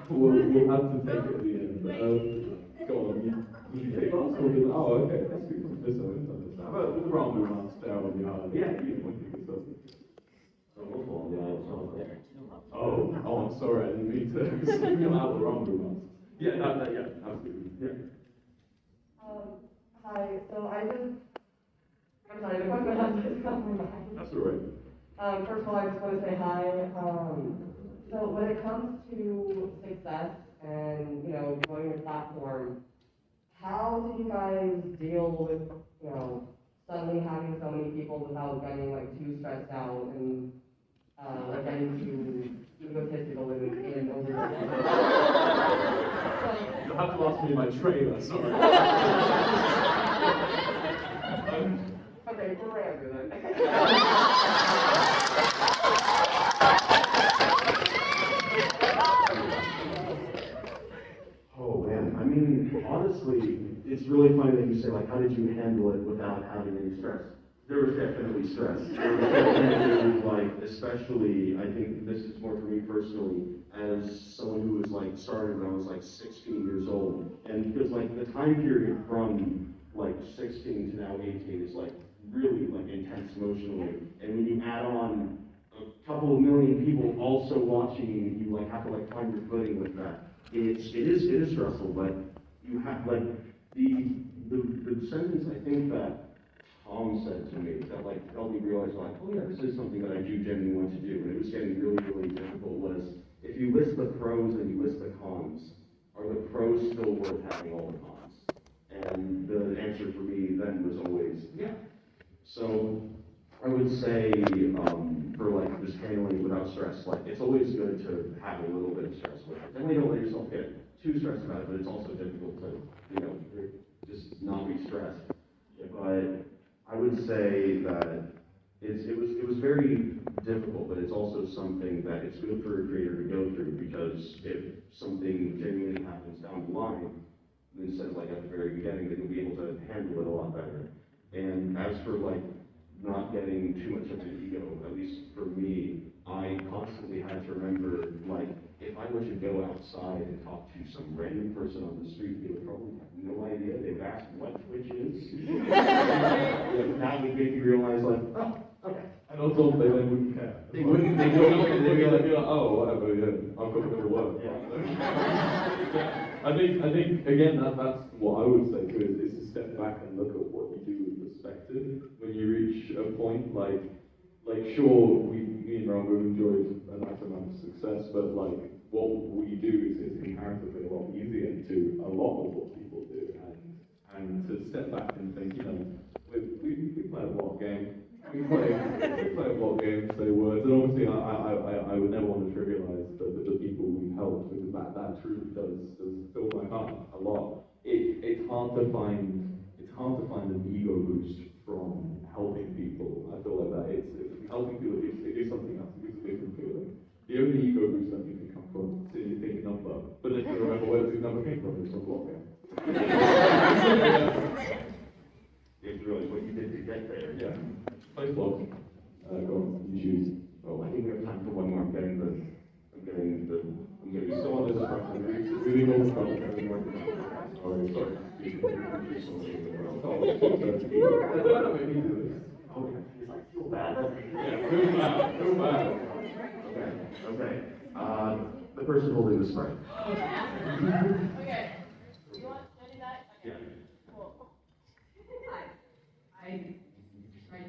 We'll have to take it at the end. But, go on, did you take last or did oh, okay, let's do this one. How about the Ranboo mask down on your hand? Yeah, you want to do this. Oh, I'm sorry, I didn't mean to single out the Ranboo mask. Yeah, yeah, absolutely. Yeah. Hi, so I'm sorry, the question has just come to mind. That's all right. First of all, I just want to say hi. So when it comes to success and, growing your platform, how did you guys deal with, suddenly having so many people without getting, too stressed out and, getting too egotistical in over You'll have to ask me my trailer, sorry. Okay, for Ranboo then. Oh man, I mean, honestly, it's really funny that you say, how did you handle it without having any stress? There was definitely stress. There was definitely, especially, I think this is more for me personally, as someone who was, started when I was, 16 years old. And because, the time period from, 16 to now 18 is, really, intense emotionally. And when you add on a couple of million people also watching, you, have to, find your footing with that. It is stressful, but you have, the sentence I think that Tom said to me that helped me realize oh yeah, this is something that I do genuinely want to do, and it was getting really, really difficult, was if you list the pros and you list the cons, are the pros still worth having all the cons? And the answer for me then was always yeah. So I would say for just handling it without stress, it's always good to have a little bit of stress with it. Definitely don't let yourself get too stressed about it, but it's also difficult to, just not be stressed. But I would say that it was very difficult, but it's also something that it's good for a creator to go through, because if something genuinely happens down the line, instead of at the very beginning, then you'll be able to handle it a lot better. And as for not getting too much of an ego, at least for me, I constantly had to remember, if I were to go outside and talk to some random person on the street, they would probably have no idea. They would ask what Twitch is. That would make you realize, oh, okay. And also, they then wouldn't care. They wouldn't, they'd be like, oh, whatever, yeah, I'll come to work. Yeah. I think again, that's what I would say too, is to step back and look at what you do with perspective. When you reach a point sure, me and Ranboo enjoyed a nice amount of success, but what we do is comparatively a lot easier to a lot of what people do, and to step back and think, we play a lot of games. We play a lot of games, say words, and obviously I would never want to trivialize the people we help, because that truly does fill my heart a lot. It's hard to find an ego boost from helping people. I feel like that it's helping people. It is something else. It's a different feeling. The only ego boost that you can come from is you take a number, but then you remember where the number came from. It's from block game. It's really what you did to get there. Yeah. Nice vlog. Go on, you choose. Oh, I think we have time for one more. I'm getting the. So on this front, really hold the front. Sorry. Feel bad. Feel bad. Okay. The person holding the Sprite. Okay. You want to do that? Yeah. Cool. Hi. My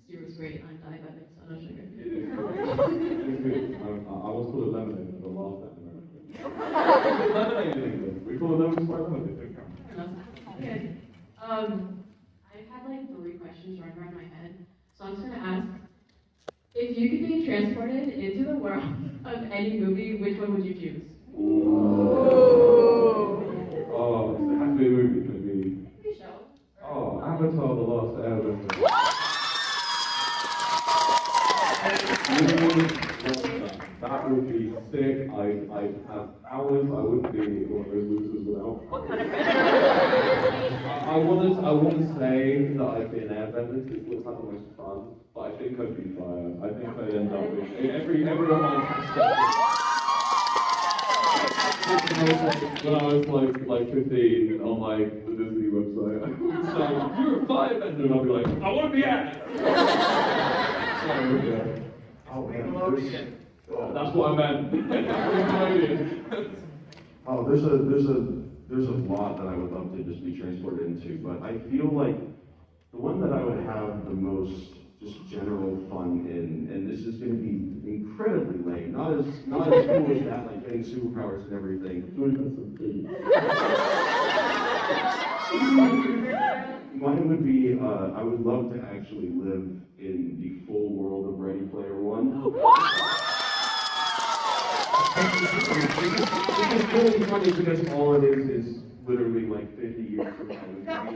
cereal was great. I'm diabetic, so no sugar. I was called a lemonade and I laughed at American. We call it lemon Sprite lemonade. Okay. I've had 3 questions running around my head, so I'm just gonna ask: if you could be transported into the world of any movie, which one would you choose? Oh, it has to be a movie. It's going to be would be sick. I'd have hours. I wouldn't be one of those losers without. What kind of predator? I wouldn't say that I'd be an airbender because it looks like the most fun, but I think I'd be fire. I think I'd end up being everyone has when I was like 15 on like the Disney website, I would say, "You're a firebender," and I'd be like, "I want to be at." So yeah. Oh man, That's what I meant. oh, there's a lot that I would love to just be transported into, but I feel like the one that I would have the most just general fun in, and this is going to be incredibly lame, not as cool as that, like getting superpowers and everything. Mine would be, I would love to actually live in the full world of Ready Player One. It's really funny because all it is literally like 50 years from now.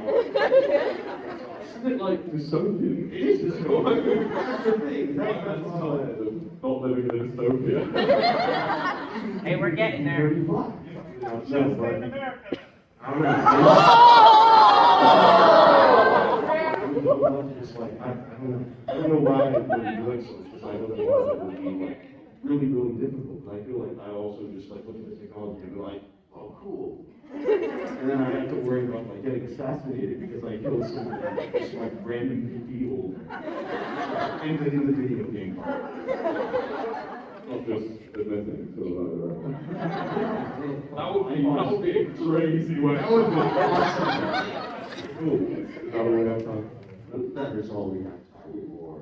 Isn't it like dystopian? It is dystopian. That's the thing. That's not living in a dystopia. Hey, we're getting there. No, but I don't know. I don't know why it would be like so, because I don't know that it would be like really difficult. But I feel like I also just like look at the technology and be like, oh, cool. And then I have to worry about like getting assassinated because I killed someone just like random field in the video game part. Not just admitting to that would be a crazy way. That would be awesome. Cool. Is that all we have time? That is all we have time for.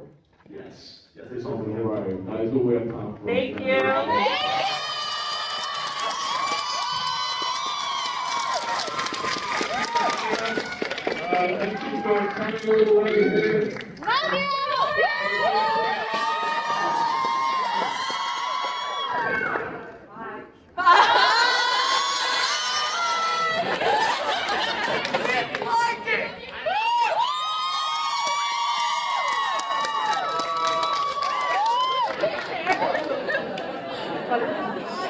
Yes. Yes, that's all we have. Right. That is all we have time for. Thank you. Thank you for coming all the way here.